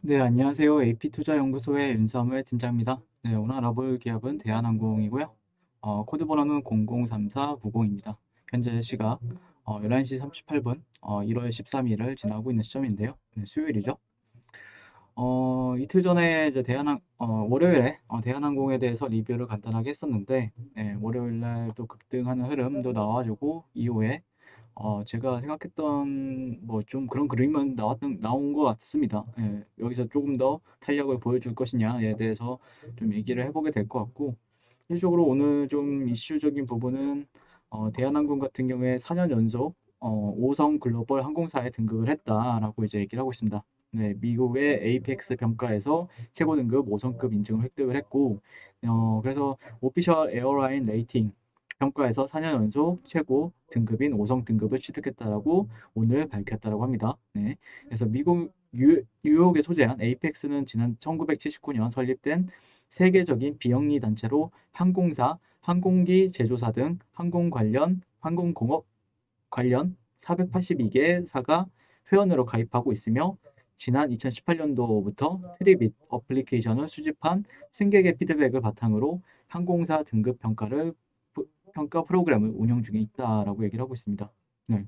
네, 안녕하세요. AP투자연구소의 윤사무의 팀장입니다. 네, 오늘 알아볼 기업은 대한항공이고요. 코드 번호는 003490입니다. 현재 시각 11시 38분 1월 13일을 지나고 있는 시점인데요. 네, 수요일이죠. 이틀 전에 이제 월요일에 대한항공에 대해서 리뷰를 간단하게 했었는데, 월요일 날 또 급등하는 흐름도 나와주고 이후에 제가 생각했던 뭐 좀 그런 그림은 나온 것 같습니다. 예, 여기서 조금 더 탄력을 보여줄 것이냐에 대해서 좀 얘기를 해보게 될 것 같고, 실질적으로 오늘 좀 이슈적인 부분은 대한항공 같은 경우에 4년 연속 5성 글로벌 항공사에 등극을 했다라고 이제 얘기를 하고 있습니다. 네, 미국의 APEX 평가에서 최고 등급 5성급 인증을 획득을 했고, 그래서 오피셜 에어라인 레이팅 평가에서 4년 연속 최고 등급인 5성 등급을 취득했다라고 오늘 밝혔다라고 합니다. 네. 그래서 미국 뉴욕에 소재한 에이펙스는 지난 1979년 설립된 세계적인 비영리 단체로 항공사, 항공기 제조사 등 항공공업 관련 482개사가 회원으로 가입하고 있으며 지난 2018년도부터 트리빗 어플리케이션을 수집한 승객의 피드백을 바탕으로 항공사 등급 평가 프로그램을 운영 중에 있다라고 얘기를 하고 있습니다. 네.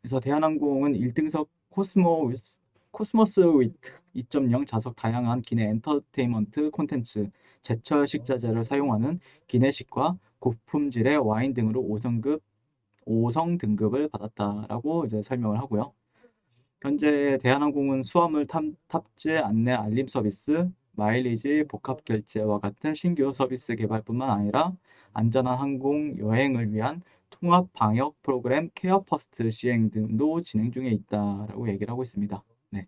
그래서 대한항공은 1등석 코스모스 위트 2.0 좌석 다양한 기내 엔터테인먼트 콘텐츠, 제철 식자재를 사용하는 기내식과 고품질의 와인 등으로 5성 등급을 받았다라고 이제 설명을 하고요. 현재 대한항공은 수화물 탑재 안내 알림 서비스, 마일리지 복합 결제와 같은 신규 서비스 개발뿐만 아니라 안전한 항공 여행을 위한 통합 방역 프로그램 케어 퍼스트 시행 등도 진행 중에 있다라고 얘기를 하고 있습니다. 네.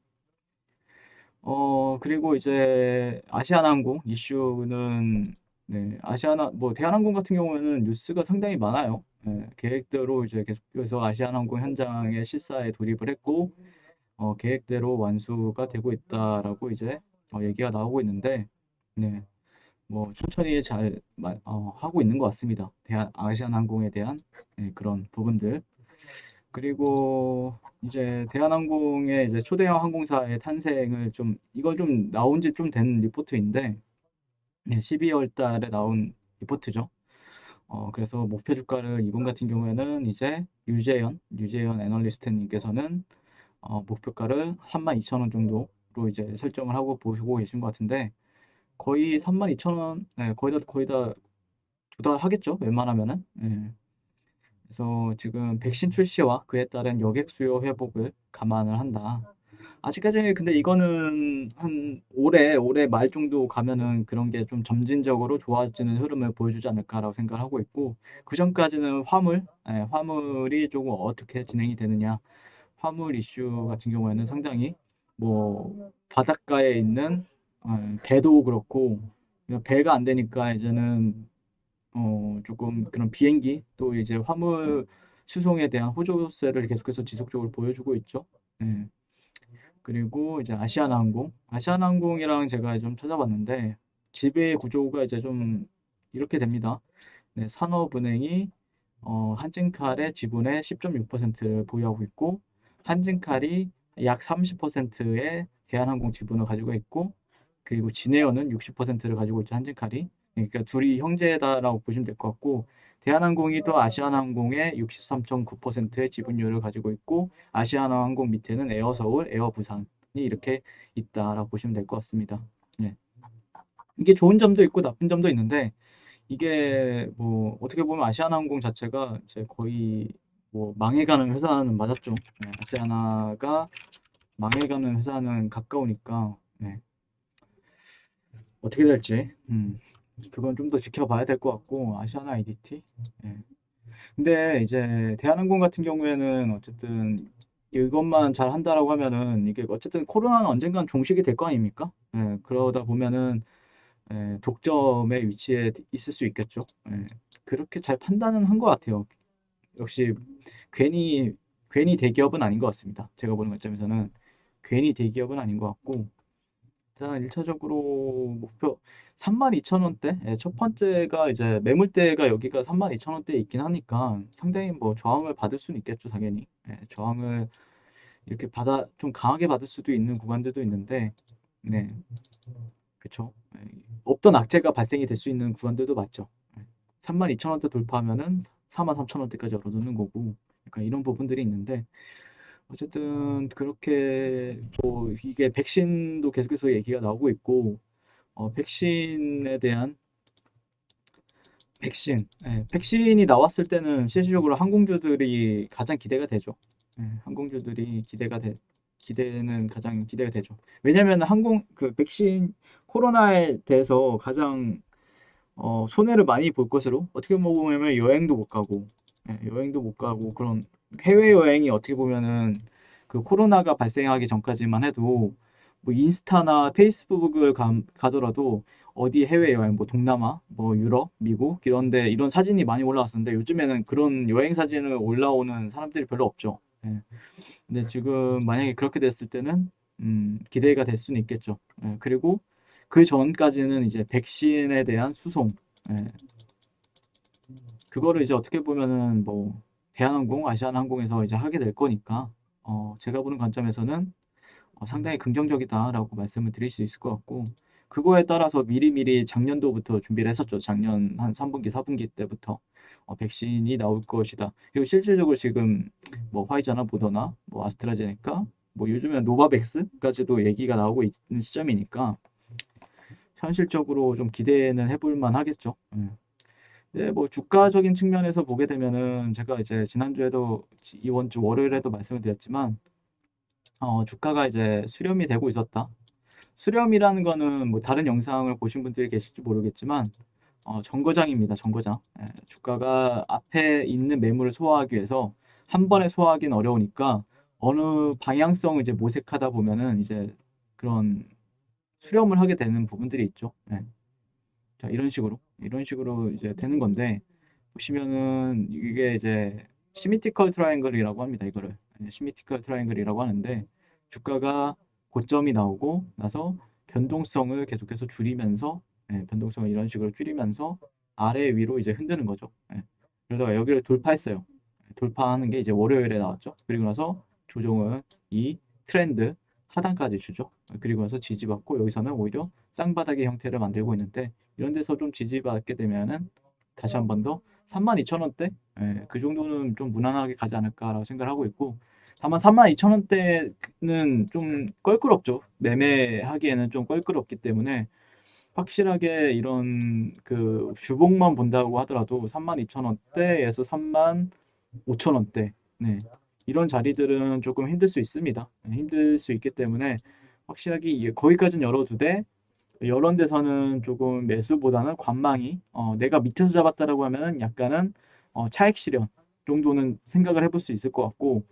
그리고 이제 아시아나항공 이슈는 네, 뭐 대한항공 같은 경우에는 뉴스가 상당히 많아요. 계획대로 이제 계속해서 아시아나항공 현장에 실사에 돌입을 했고, 계획대로 완수가 되고 있다라고 이제 얘기가 나오고 있는데, 네, 뭐 천천히 잘 하고 있는 것 같습니다. 아시아나항공에 대한 그런 부분들. 그리고 이제 대한항공의 이제 초대형 항공사의 탄생을 이거 좀 나온 지 좀 된 리포트인데, 네, 12월 달에 나온 리포트죠. 그래서 목표 주가를 이분 같은 경우에는 이제 유재현 애널리스트님께서는 목표가를 32,000원 정도로 이제 설정을 하고 보시고 계신 것 같은데, 거의 32,000원, 네, 거의 다 도달하겠죠, 웬만하면은. 예. 그래서 지금 백신 출시와 그에 따른 여객 수요 회복을 감안을 한다. 아직까지 근데 이거는 한 올해 말 정도 가면은 그런 게 좀 점진적으로 좋아지는 흐름을 보여주지 않을까라고 생각을 하고 있고, 그 전까지는 화물이 조금 어떻게 진행이 되느냐. 화물 이슈 같은 경우에는 상당히 뭐 바닷가에 있는 배도 그렇고, 배가 안 되니까 이제는 조금 그런 비행기 또 이제 화물 수송에 대한 호조세를 계속해서 지속적으로 보여주고 있죠. 예. 그리고 이제 아시아나항공이랑 제가 좀 찾아봤는데 지배 구조가 이제 좀 이렇게 됩니다. 네, 산업은행이 한진칼의 지분의 10.6%를 보유하고 있고, 한진칼이 약 30%의 대한항공 지분을 가지고 있고, 그리고 진에어는 60%를 가지고 있죠, 한진칼이. 그러니까 둘이 형제다라고 보시면 될 것 같고, 대한항공이 또 아시아나항공의 63.9%의 지분율을 가지고 있고, 아시아나항공 밑에는 에어서울, 에어부산이 이렇게 있다라고 보시면 될 것 같습니다. 네. 이게 좋은 점도 있고 나쁜 점도 있는데, 이게 뭐 어떻게 보면 아시아나항공 자체가 이제 거의 뭐 망해가는 회사는 맞았죠. 네, 아시아나가 망해가는 회사는 가까우니까 네, 어떻게 될지 그건 좀 더 지켜봐야 될 것 같고, 아시아나 IDT. 네. 근데 이제 대한항공 같은 경우에는 어쨌든 이것만 잘 한다라고 하면은 이게 어쨌든 코로나는 언젠간 종식이 될 거 아닙니까? 그러다 보면은 독점의 위치에 있을 수 있겠죠. 그렇게 잘 판단은 한 것 같아요. 역시 괜히 괜히 대기업은 아닌 것 같습니다. 제가 보는 관점에서는 괜히 대기업은 아닌 것 같고, 자, 1차적으로 목표 32,000원대? 첫 번째가 이제 매물대가 여기가 32,000원대에 있긴 하니까 상당히 뭐 저항을 받을 수는 있겠죠, 당연히. 저항을 이렇게 좀 강하게 받을 수도 있는 구간들도 있는데, 네, 그쵸. 네, 없던 악재가 발생이 될 수 있는 구간들도 맞죠. 32,000원대 돌파하면은 43,000원대까지 열어두는 거고, 약간 이런 부분들이 있는데, 어쨌든 그렇게 뭐 이게 백신도 계속해서 얘기가 나오고 있고, 백신에 대한 백신이 나왔을 때는 실질적으로 항공주들이 가장 기대가 되죠. 항공주들이 기대는 가장 기대가 되죠. 왜냐면 그 백신 코로나에 대해서 가장 손해를 많이 볼 것으로 어떻게 보면 여행도 못 가고, 여행도 못 가고 그런 해외 여행이 어떻게 보면은 그 코로나가 발생하기 전까지만 해도 뭐 인스타나 페이스북을 가더라도 어디 해외 여행 뭐 동남아, 뭐 유럽, 미국 이런데 이런 사진이 많이 올라왔었는데 요즘에는 그런 여행 사진을 올라오는 사람들이 별로 없죠. 근데 지금 만약에 그렇게 됐을 때는 기대가 될 수는 있겠죠. 그리고 그 전까지는 이제 백신에 대한 수송, 예, 그거를 이제 어떻게 보면은 뭐 대한항공, 아시아나항공에서 이제 하게 될 거니까 제가 보는 관점에서는 상당히 긍정적이다라고 말씀을 드릴 수 있을 것 같고 그거에 따라서 미리미리 작년도부터 준비를 했었죠. 작년 한 3분기, 4분기 때부터 백신이 나올 것이다. 그리고 실질적으로 지금 뭐 화이자나 모더나, 뭐 아스트라제네카, 뭐 요즘엔 노바백스까지도 얘기가 나오고 있는 시점이니까 현실적으로 좀 기대는 해볼 만하겠죠. 네, 뭐 주가적인 측면에서 보게 되면은 제가 이제 지난주에도 이번 주 월요일에도 말씀을 드렸지만 주가가 이제 수렴이 되고 있었다. 수렴이라는 거는 뭐 다른 영상을 보신 분들이 계실지 모르겠지만 정거장입니다. 정거장. 주가가 앞에 있는 매물을 소화하기 위해서 한 번에 소화하기는 어려우니까 어느 방향성을 이제 모색하다 보면은 이제 그런 수렴을 하게 되는 부분들이 있죠. 자, 이런 식으로 이제 되는 건데 보시면은 이게 이제 시미티컬 트라이앵글이라고 합니다. 이거를 시미티컬 트라이앵글이라고 하는데 주가가 고점이 나오고 나서 변동성을 계속해서 줄이면서 변동성을 이런 식으로 줄이면서 아래 위로 이제 흔드는 거죠. 그러다가 여기를 돌파했어요. 돌파하는 게 이제 월요일에 나왔죠. 그리고 나서 조정은 이 트렌드 하단까지 주죠. 그리고 나서 지지받고 여기서는 오히려 쌍바닥의 형태를 만들고 있는데 이런 데서 좀 지지받게 되면은 다시 한 번 더 32,000원대 그 정도는 좀 무난하게 가지 않을까라고 생각을 하고 있고 다만 32,000원대는 좀 껄끄럽죠. 매매하기에는 좀 껄끄럽기 때문에 확실하게 이런 그 주봉만 본다고 하더라도 32,000원대에서 35,000원대 이런 자리들은 조금 힘들 수 있습니다. 힘들 수 있기 때문에 확실하게 거기까지는 열어두되 이런 데서는 조금 매수보다는 관망이 내가 밑에서 잡았다라고 하면은 약간은 차익 실현 정도는 생각을 해볼 수 있을 것 같고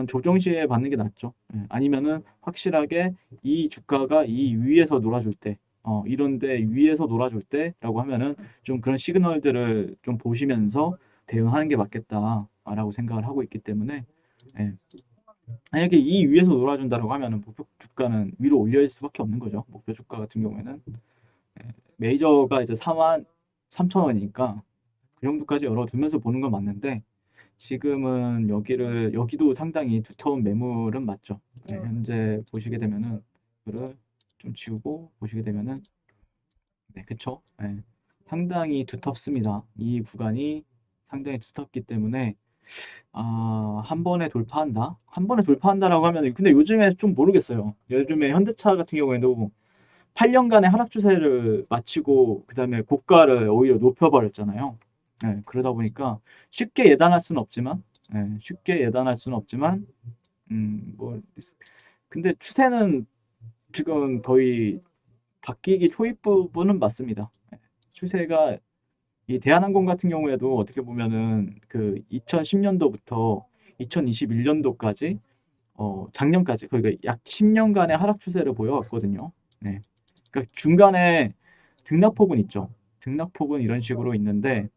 조정 시에 받는 게 낫죠. 아니면은 확실하게 이 주가가 이 위에서 놀아줄 때 이런데 위에서 놀아줄 때라고 하면은 좀 그런 시그널들을 좀 보시면서 대응하는 게 맞겠다라고 생각을 하고 있기 때문에 예. 만약에 이 위에서 놀아준다라고 하면은 목표 주가는 위로 올려질 수밖에 없는 거죠. 목표 주가 같은 경우에는 메이저가 이제 43,000원이니까 그 정도까지 열어두면서 보는 건 맞는데 지금은 여기도 상당히 두터운 매물은 맞죠. 현재 보시게 되면은 이거를 좀 지우고 보시게 되면은 그쵸? 상당히 두텁습니다. 이 구간이 상당히 두텁기 때문에 한 번에 돌파한다? 한 번에 돌파한다라고 하면 근데 요즘에 좀 모르겠어요. 요즘에 현대차 같은 경우에도 8년간의 하락 추세를 마치고 그다음에 고가를 오히려 높여버렸잖아요. 그러다 보니까 쉽게 예단할 수는 없지만 쉽게 예단할 수는 없지만 뭐 근데 추세는 지금 거의 바뀌기 초입 부분은 맞습니다. 추세가 이 대한항공 같은 경우에도 어떻게 보면은 그 2010년도부터 2021년도까지 작년까지 거의 약 10년간의 하락 추세를 보여왔거든요. 그러니까 중간에 등락폭은 있죠. 등락폭은 이런 식으로 있는데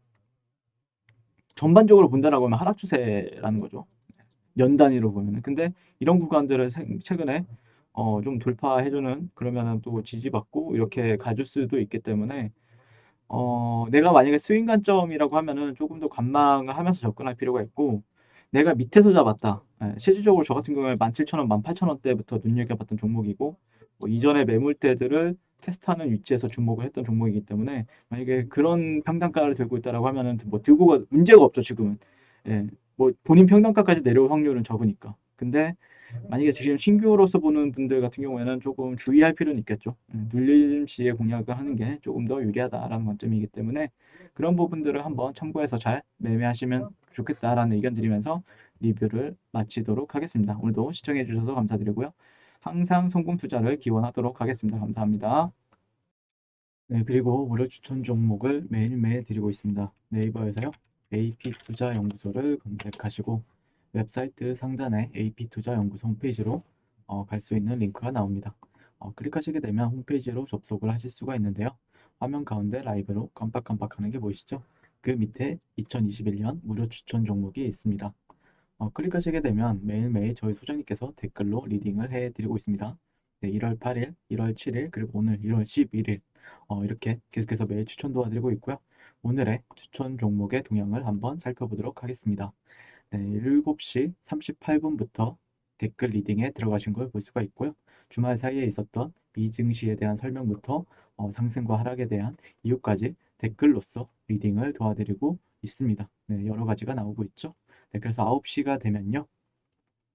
전반적으로 본다라고 하면 하락 추세라는 거죠. 연 단위로 보면은. 근데 이런 구간들을 최근에 좀 돌파해주는 그러면은 또 지지받고 이렇게 가줄 수도 있기 때문에 내가 만약에 스윙 관점이라고 하면은 조금 더 관망을 하면서 접근할 필요가 있고 내가 밑에서 잡았다. 실질적으로 저 같은 경우에 17,000원, 18,000원대부터 눈여겨봤던 종목이고 뭐 이전에 매물대들을 테스트하는 위치에서 주목을 했던 종목이기 때문에 만약에 그런 평단가를 들고 있다라고 하면은 뭐 들고가 문제가 없죠 지금은. 예, 뭐 본인 평단가까지 내려올 확률은 적으니까. 근데 만약에 지금 신규로서 보는 분들 같은 경우에는 조금 주의할 필요는 있겠죠. 눌림 시에 공략을 하는 게 조금 더 유리하다라는 관점이기 때문에 그런 부분들을 한번 참고해서 잘 매매하시면 좋겠다라는 의견 드리면서 리뷰를 마치도록 하겠습니다. 오늘도 시청해 주셔서 감사드리고요. 항상 성공 투자를 기원하도록 하겠습니다. 감사합니다. 네, 그리고 무료 추천 종목을 매일매일 드리고 있습니다. 네이버에서요. AP투자연구소를 검색하시고 웹사이트 상단에 AP투자연구소 홈페이지로 갈 수 있는 링크가 나옵니다. 클릭하시게 되면 홈페이지로 접속을 하실 수가 있는데요. 화면 가운데 라이브로 깜빡깜빡하는 게 보이시죠? 그 밑에 2021년 무료 추천 종목이 있습니다. 클릭하시게 되면 매일매일 저희 소장님께서 댓글로 리딩을 해드리고 있습니다. 네, 1월 8일, 1월 7일, 그리고 오늘 1월 11일 이렇게 계속해서 매일 추천 도와드리고 있고요. 오늘의 추천 종목의 동향을 한번 살펴보도록 하겠습니다. 네, 7시 38분부터 댓글 리딩에 들어가신 걸 볼 수가 있고요. 주말 사이에 있었던 미증시에 대한 설명부터 상승과 하락에 대한 이유까지 댓글로서 리딩을 도와드리고 있습니다. 네, 여러 가지가 나오고 있죠. 네, 그래서 9시가 되면요.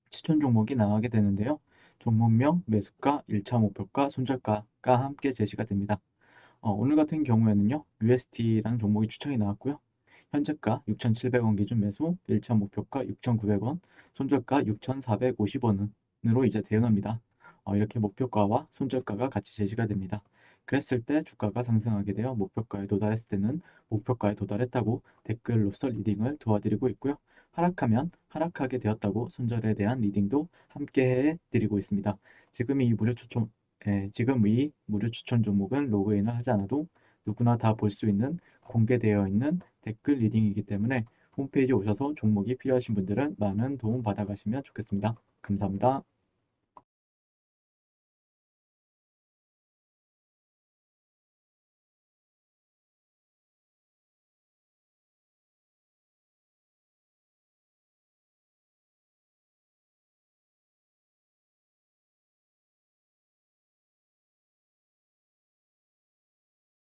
추천 종목이 나가게 되는데요. 종목명, 매수가, 1차 목표가, 손절가가 함께 제시가 됩니다. 오늘 같은 경우에는요. UST라는 종목이 추천이 나왔고요. 현재가 6,700원 기준 매수, 1차 목표가 6,900원, 손절가 6,450원으로 이제 대응합니다. 이렇게 목표가와 손절가가 같이 제시가 됩니다. 그랬을 때 주가가 상승하게 되어 목표가에 도달했을 때는 목표가에 도달했다고 댓글로서 리딩을 도와드리고 있고요. 하락하면 하락하게 되었다고 손절에 대한 리딩도 함께 해드리고 있습니다. 지금 이 무료 추천 종목은 로그인을 하지 않아도 누구나 다 볼 수 있는 공개되어 있는 댓글 리딩이기 때문에 홈페이지에 오셔서 종목이 필요하신 분들은 많은 도움 받아가시면 좋겠습니다. 감사합니다.